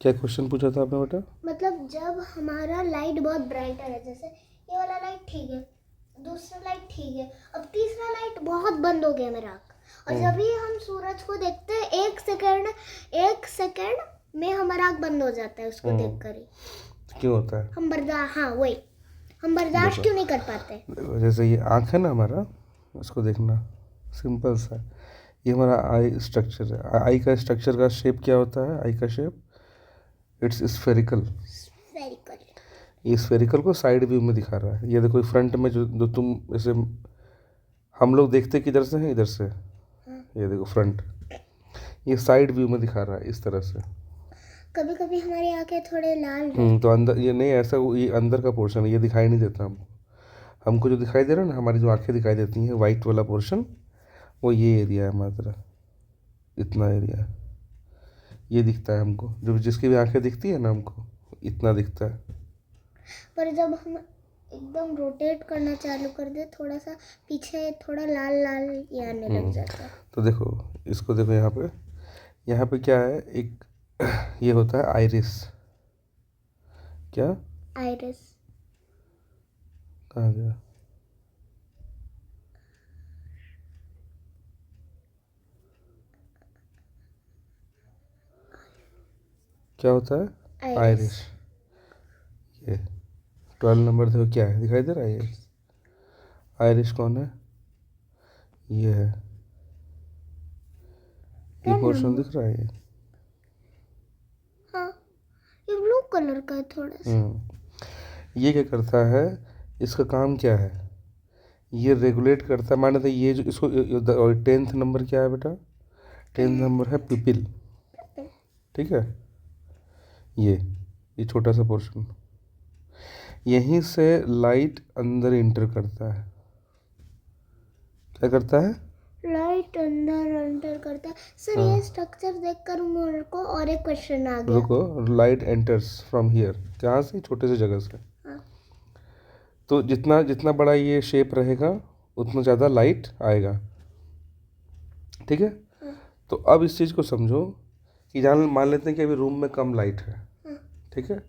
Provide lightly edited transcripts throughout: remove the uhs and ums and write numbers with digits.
क्या क्वेश्चन पूछा था आपने बेटा? मतलब जब हमारा लाइट बहुत ब्राइटर है, जैसे ये वाला लाइट ठीक है, दूसरा लाइट ठीक है, अब तीसरा लाइट बहुत बंद हो गया मेरा आँख, और जब भी हम सूरज को देखते हैं 1 सेकंड में हमारा आँख बंद हो जाता है उसको देखकर ही। क्यों होता है? हम बर्दाश्त देखो। क्यों नहीं कर पाते? देखो, जैसे ये आँख है ना हमारा, इसको देखना सिंपल सा है। ये हमारा आई स्ट्रक्चर है। आई का स्ट्रक्चर का शेप क्या होता है? आई का शेप इट्स स्फेरिकल। ये स्फेरिकल को साइड व्यू में दिखा रहा है। ये देखो फ्रंट में जो तुम ऐसे हम लोग देखते किधर से हैं? इधर से। ये देखो फ्रंट, ये साइड व्यू में दिखा रहा है इस तरह से। कभी कभी हमारी आंखें थोड़े लाल तो अंदर ये नहीं, ऐसा ये अंदर का पोर्शन है, ये दिखाई नहीं देता हमको जो दिखाई दे रहा है ना, हमारी जो आंखें दिखाई देती हैं वाइट वाला पोर्शन, वो ये एरिया है हमारी तरह, इतना एरिया ये दिखता है हमको। जो जिसकी भी आंखें दिखती है ना हमको, इतना दिखता है। पर जब हम एकदम रोटेट करना चालू कर दे, थोड़ा सा पीछे थोड़ा लाल लाल ये आने लग जाता है। तो देखो इसको देखो, यहाँ पे क्या है, एक ये होता है आइरिस। क्या? आइरिस। कहाँ गया? क्या होता है? आइरिस। ये 12 नंबर देखो क्या है, दिखाई दे रहा है? ये आइरिस कौन है? ये है, ये पोर्शन दिख रहा है ये। हाँ, ये ब्लू कलर का है थोड़ा सा। ये क्या करता है, इसका काम क्या है? ये रेगुलेट करता है, माने तो ये जो इसको 10th नंबर क्या है बेटा? 10th नंबर है पिपिल। ठीक है, ये छोटा सा पोर्शन, यहीं से लाइट अंदर इंटर करता है। क्या करता है? लाइट अंदर एंटर करता है। सर ये स्ट्रक्चर देखकर मेरे को और एक क्वेश्चन आ गया। रुको, लाइट एंटर्स फ्रॉम हियर, कहाँ से? छोटे से जगह से। तो जितना जितना बड़ा ये शेप रहेगा उतना ज़्यादा लाइट आएगा। ठीक है। तो अब इस चीज़ को समझो कि जान मान लेते हैं कि अभी रूम में कम लाइट है। ठीक है,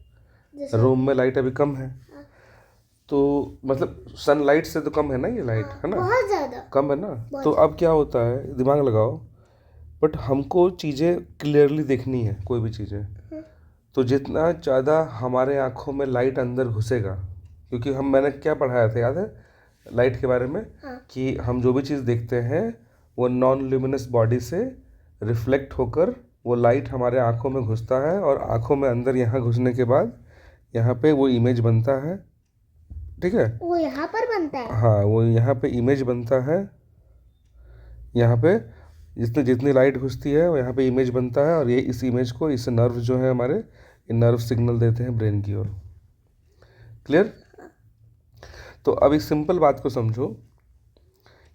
रूम में लाइट अभी कम है, तो मतलब सनलाइट से तो कम है ना ये लाइट, है ना? बहुत ज़्यादा कम है ना। तो अब क्या होता है, दिमाग लगाओ, बट हमको चीज़ें क्लियरली देखनी है, कोई भी चीज़ें। तो जितना ज़्यादा हमारे आँखों में लाइट अंदर घुसेगा, क्योंकि मैंने क्या पढ़ाया था याद है लाइट के बारे में? कि हम जो भी चीज़ देखते हैं वो नॉन ल्यूमिनस बॉडी से रिफ्लेक्ट होकर वो लाइट हमारे आँखों में घुसता है, और आँखों में अंदर यहाँ घुसने के बाद यहाँ पे वो इमेज बनता है। ठीक है, वो यहाँ पर बनता है। हाँ, वो यहाँ पे इमेज बनता है। यहाँ पे जितनी जितनी लाइट घुसती है वो यहाँ पे इमेज बनता है, और ये इस इमेज को इस नर्व जो है हमारे, ये नर्व सिग्नल देते हैं ब्रेन की ओर। क्लियर? तो अब इस सिंपल बात को समझो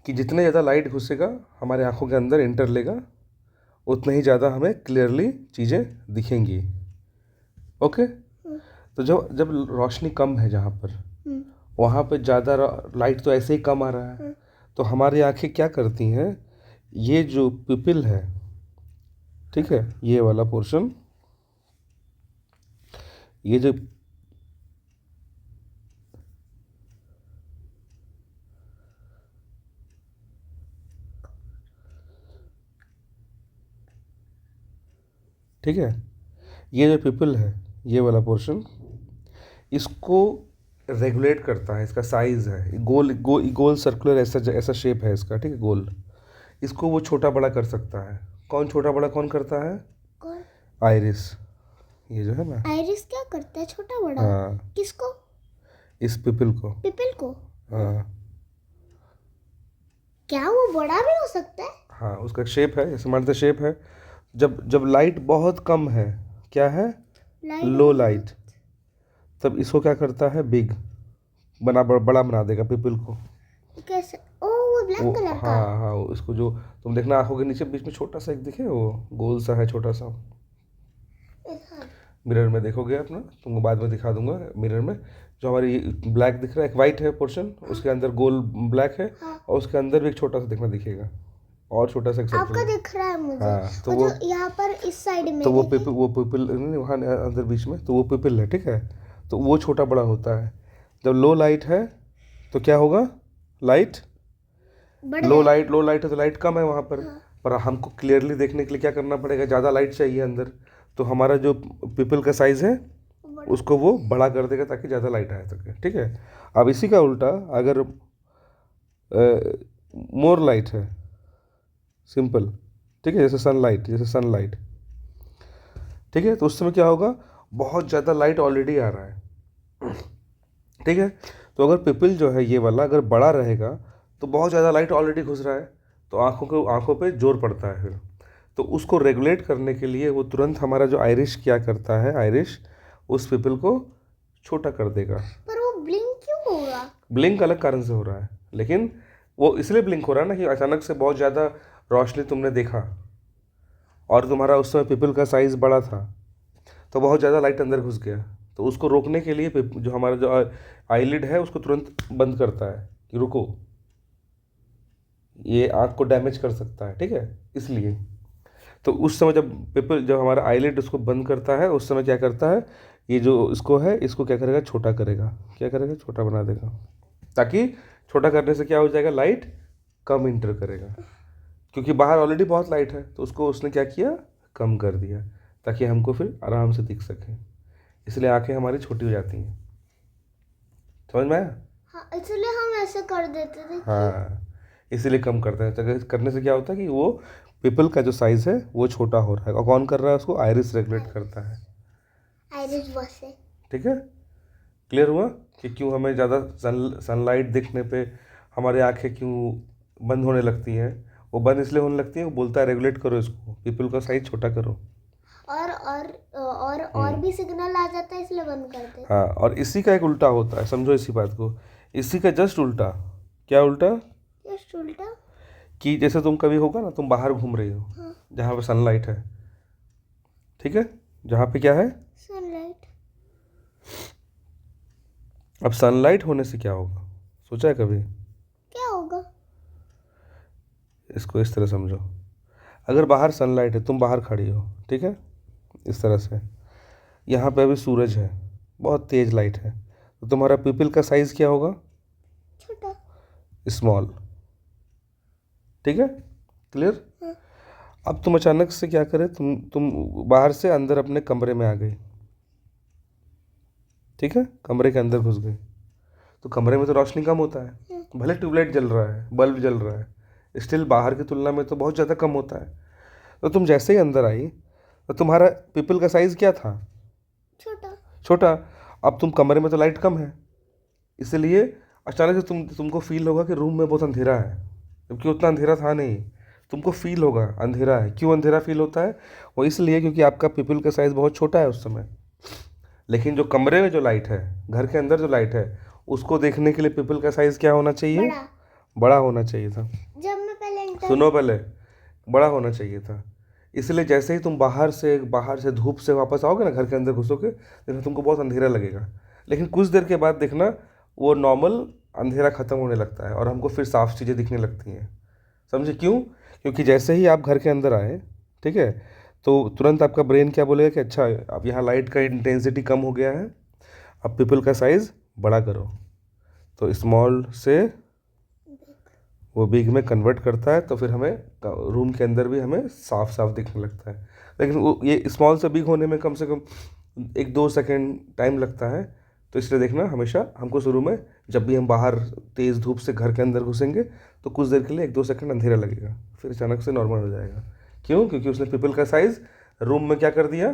कि जितने ज़्यादा लाइट घुसेगा हमारे आंखों के अंदर इंटर लेगा, उतना ही ज़्यादा हमें क्लियरली चीज़ें दिखेंगी। ओके। तो जब जब रोशनी कम है जहाँ पर, वहाँ पे ज़्यादा लाइट तो ऐसे ही कम आ रहा है, तो हमारी आंखें क्या करती हैं, ये जो पिपिल है, ठीक है, ये वाला पोर्शन, ये जो ठीक है, ये जो पिपिल है, ये वाला पोर्शन, इसको रेगुलेट करता है। इसका साइज़ है गोल सर्कुलर, ऐसा शेप है इसका। ठीक है, गोल। इसको वो छोटा बड़ा कर सकता है। कौन छोटा बड़ा कौन करता है? कौन? आइरिस, ये जो है ना। आइरिस क्या करता है छोटा बड़ा? हाँ, किसको? इस पिपिल को। पिपिल को? हाँ क्या वो बड़ा भी हो सकता है? हाँ, उसका शेप है, जैसे मानते शेप है। जब जब लाइट बहुत कम है, क्या है? लो लाइट, तब इसको क्या करता है, बिग बड़ा बना देगा पिपिल को। कैसे? ओ वो ब्लैक कलर का। हाँ हाँ, इसको जो तुम देखना आंखों के नीचे बीच में छोटा सा एक दिखे, वो गोल सा है छोटा सा। मिरर में देखोगे अपना, तुमको बाद में दिखा दूंगा। मिरर में जो हमारी ब्लैक दिख रहा है, एक वाइट है पोर्शन, उसके अंदर गोल ब्लैक है, और उसके अंदर भी एक छोटा सा देखना दिखेगा। और छोटा सा एक आपका सर्कल। दिख रहा है मुझे। हाँ, तो और वो जो यहाँ पर इस साइड में तो वो देखिए, पिपल नहीं वहाँ अंदर बीच में, तो वो पिपल है, ठीक है। तो वो छोटा बड़ा होता है। जब लो लाइट है तो क्या होगा, लाइट बढ़ जाएगा। लो लाइट है तो लाइट कम है वहाँ हाँ। पर हमको क्लियरली देखने के लिए क्या करना पड़ेगा, ज़्यादा लाइट चाहिए अंदर। तो हमारा जो पिपल का साइज़ है बड़ा। उसको वो बड़ा कर देगा ताकि ज़्यादा लाइट आ सके, ठीक है। अब इसी का उल्टा अगर मोर लाइट है, सिंपल, ठीक है, जैसे सनलाइट, ठीक है, तो उस समय क्या होगा, बहुत ज़्यादा लाइट ऑलरेडी आ रहा है, ठीक है। तो अगर पिपल जो है ये वाला अगर बड़ा रहेगा तो बहुत ज़्यादा लाइट ऑलरेडी घुस रहा है, तो आँखों पे जोर पड़ता है फिर। तो उसको रेगुलेट करने के लिए वो तुरंत हमारा जो आयरिश क्या करता है, आयरिश उस पिपल को छोटा कर देगा। पर वो ब्लिंक क्यों होगा? ब्लिंक अलग कारण से हो रहा है, लेकिन वो इसलिए ब्लिंक हो रहा है ना कि अचानक से बहुत ज़्यादा रोशनी तुमने देखा और तुम्हारा उस समय पिपल का साइज़ बड़ा था, तो बहुत ज़्यादा लाइट अंदर घुस गया। तो उसको रोकने के लिए जो हमारा जो आईलिड है उसको तुरंत बंद करता है कि रुको, ये आँख को डैमेज कर सकता है, ठीक है, इसलिए। तो उस समय जब हमारा आईलिड उसको बंद करता है, उस समय क्या करता है, ये जो इसको है इसको क्या करेगा, छोटा करेगा, क्या करेगा, छोटा बना देगा, ताकि छोटा करने से क्या हो जाएगा, लाइट कम इंटर करेगा, क्योंकि बाहर ऑलरेडी बहुत लाइट है, तो उसको उसने क्या किया, कम कर दिया, ताकि हमको फिर आराम से दिख सके। इसलिए आंखें हमारी छोटी हो जाती हैं, समझ में आया। हाँ, इसलिए हम ऐसे कर देते थे कि हाँ, इसीलिए कम करते हैं। तो करने से क्या होता है कि वो पीपल का जो साइज़ है वो छोटा हो रहा है, और कौन कर रहा है उसको, आयरिस रेगुलेट करता है, आइरिश बस है। ठीक है। क्लियर हुआ कि क्यों हमें ज़्यादा सनलाइट दिखने पे हमारी आंखें क्यों बंद होने लगती हैं। वो बंद इसलिए होने लगती हैं, वो बोलता है रेगुलेट करो इसको, पीपल का साइज छोटा करो। और भी सिग्नल आ जाता है, इसलिए बंद कर देते। हाँ, और इसी का एक उल्टा होता है, समझो इसी बात को, इसी का जस्ट उल्टा। क्या उल्टा, जस्ट उल्टा। कि जैसे तुम कभी होगा ना, तुम बाहर घूम रही हो, हाँ, जहाँ पे सनलाइट है, ठीक है, जहाँ पे क्या है, सनलाइट। अब सनलाइट होने से क्या होगा, सोचा है कभी, क्या होगा? इसको इस तरह समझो। अगर बाहर सनलाइट है, तुम बाहर खड़ी हो, ठीक है, इस तरह से, यहाँ पे अभी सूरज है, बहुत तेज लाइट है, तो तुम्हारा पिपल का साइज़ क्या होगा, छोटा। स्मॉल, ठीक है, क्लियर। हाँ। अब तुम अचानक से क्या करे, तुम बाहर से अंदर अपने कमरे में आ गई, ठीक है, कमरे के अंदर घुस गई, तो कमरे में तो रोशनी कम होता है, भले ट्यूबलाइट जल रहा है, बल्ब जल रहा है, स्टिल बाहर की तुलना में तो बहुत ज़्यादा कम होता है। तो तुम जैसे ही अंदर आई तो तुम्हारा पिपल का साइज़ क्या था, छोटा। छोटा। अब तुम कमरे में तो लाइट कम है, इसलिए अचानक से तुमको फील होगा कि रूम में बहुत अंधेरा है, जबकि उतना अंधेरा था नहीं। तुमको फील होगा अंधेरा है। क्यों अंधेरा फील होता है, वो इसलिए क्योंकि आपका पिपल का साइज़ बहुत छोटा है उस समय। लेकिन जो कमरे में जो लाइट है, घर के अंदर जो लाइट है, उसको देखने के लिए पिपल का साइज़ क्या होना चाहिए, बड़ा। बड़ा होना चाहिए था। जब मैं पहले इंटर सुनो पहले, बड़ा होना चाहिए था। इसलिए जैसे ही तुम बाहर से धूप से वापस आओगे ना, घर के अंदर घुसोगे, देखो तुमको बहुत अंधेरा लगेगा, लेकिन कुछ देर के बाद देखना वो नॉर्मल अंधेरा ख़त्म होने लगता है और हमको फिर साफ़ चीज़ें दिखने लगती हैं। समझे क्यों, क्योंकि जैसे ही आप घर के अंदर आए, ठीक है, तो तुरंत आपका ब्रेन क्या बोलेगा कि अच्छा, अब यहाँ लाइट का इंटेंसिटी कम हो गया है, अब पिपल का साइज़ बड़ा करो। तो स्मॉल से वो बिग में कन्वर्ट करता है, तो फिर हमें रूम के अंदर भी हमें साफ साफ दिखने लगता है। लेकिन वो ये स्मॉल से बिग होने में कम से कम 1-2 सेकेंड टाइम लगता है। तो इसलिए देखना, हमेशा हमको शुरू में जब भी हम बाहर तेज़ धूप से घर के अंदर घुसेंगे तो कुछ देर के लिए 1-2 सेकेंड अंधेरा लगेगा, फिर अचानक से नॉर्मल हो जाएगा। क्यों, क्योंकि उसने पीपल का साइज़ रूम में क्या कर दिया,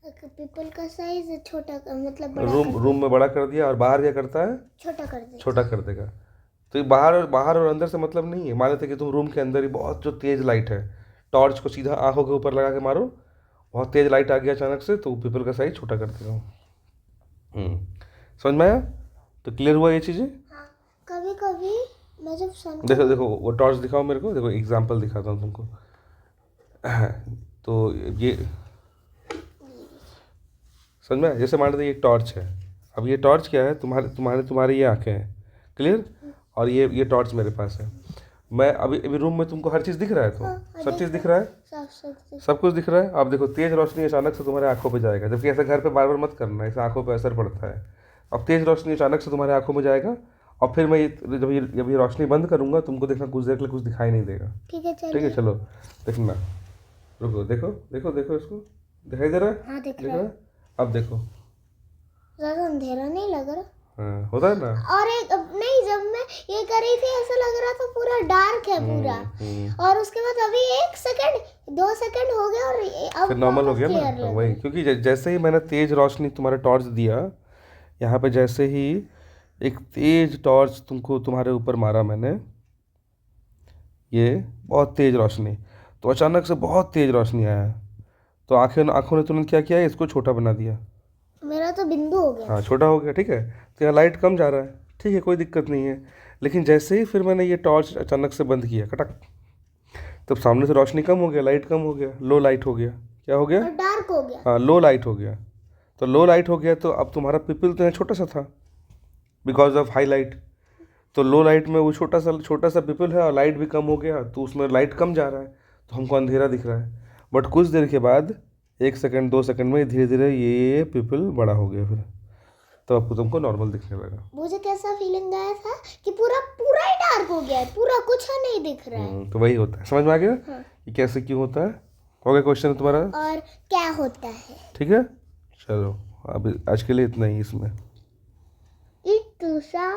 पीपल का साइज छोटा मतलब बड़ा रूम में बड़ा कर दिया, और बाहर क्या करता है, छोटा कर दे। छोटा कर देगा। तो ये बाहर और अंदर से मतलब नहीं है। मान लेते कि तुम रूम के अंदर ही बहुत जो तेज़ लाइट है, टॉर्च को सीधा आंखों के ऊपर लगा के मारो, बहुत तेज़ लाइट आ गया अचानक से, तो पीपल का साइज छोटा कर देगा। समझ में आया, तो क्लियर हुआ ये चीज़ें। हाँ, कभी कभी मैं जब देखो देखो वो टॉर्च दिखाओ मेरे को, देखो एग्जांपल दिखाता हूँ तुमको। तो ये समझ में आया? जैसे मान लेते ये टॉर्च है, अब ये टॉर्च क्या है, तुम्हारे तुम्हारे तुम्हारी ये आंखें हैं, क्लियर, और ये टॉर्च मेरे पास है। मैं अभी अभी रूम में तुमको हर चीज़ दिख रहा है, तो हाँ, सब चीज़ दिख रहा है, सब कुछ दिख रहा है। आप देखो तेज़ रोशनी अचानक से तुम्हारे आंखों पे जाएगा, जबकि ऐसा घर पे बार बार मत करना, इससे आंखों पे असर पड़ता है। अब तेज़ रोशनी अचानक से तुम्हारे आंखों में जाएगा, और फिर मैं जब ये रोशनी बंद करूँगा, तुमको देखना कुछ देर के लिए कुछ दिखाई नहीं देगा। ठीक है, ठीक चलिए। है, चलो देखना, रुको, देखो देखो देखो, इसको दिखाई दे रहा है? हाँ, दिख दिख रहा रहा है। है? अब देखो, ज़्यादा अंधेरा नहीं लग रहा। हाँ होता है ना। और एक नहीं, जब मैं ये कर रही थी ऐसा लग रहा था पूरा डार्क है पूरा, और उसके बाद अभी 1 सेकंड 2 सेकंड हो गया और अब फिर नॉर्मल हो गया clear ना, लग रहा वही, है। क्योंकि जैसे ही मैंने तेज रोशनी तुम्हारा टॉर्च दिया, यहाँ पे जैसे ही एक तेज टॉर्च तुमको तुम्हारे ऊपर मारा मैंने, ये बहुत तेज रोशनी, तो अचानक से बहुत तेज रोशनी आया, तो आंखों ने तुरंत क्या किया, इसको छोटा बना दिया। मेरा तो बिंदु हो गया। हाँ, छोटा हो गया, ठीक है। तो यहाँ लाइट कम जा रहा है, ठीक है, कोई दिक्कत नहीं है। लेकिन जैसे ही फिर मैंने ये टॉर्च अचानक से बंद किया, कटक, तब सामने से रोशनी कम हो गया, लाइट कम हो गया, लो लाइट हो गया। क्या हो गया? और डार्क हो गया। हाँ, लो लाइट हो गया। तो लो लाइट हो गया, तो अब तुम्हारा पिपल तो यहाँ छोटा सा था, बिकॉज ऑफ हाई लाइट। तो लो लाइट में वो छोटा सा पिपल है, और लाइट भी कम हो गया, तो उसमें लाइट कम जा रहा है, तो हमको अंधेरा दिख रहा है। बट कुछ देर के बाद 1 सेकंड 2 सेकंड में धीरे धीरे ये पिपल बड़ा हो गया, फिर तो अब तुमको नॉर्मल दिखने लगा। मुझे कैसा फीलिंग आया था कि पूरा पूरा ही डार्क हो गया है, पूरा कुछ नहीं दिख रहा है। तो वही होता है, समझ में आ गया? हाँ। ये कैसे क्यों होता है? हो गया क्वेश्चन तुम्हारा? और क्या होता है? ठीक है, चलो अभी आज के लिए इतना ही इसमें। एक दूसरा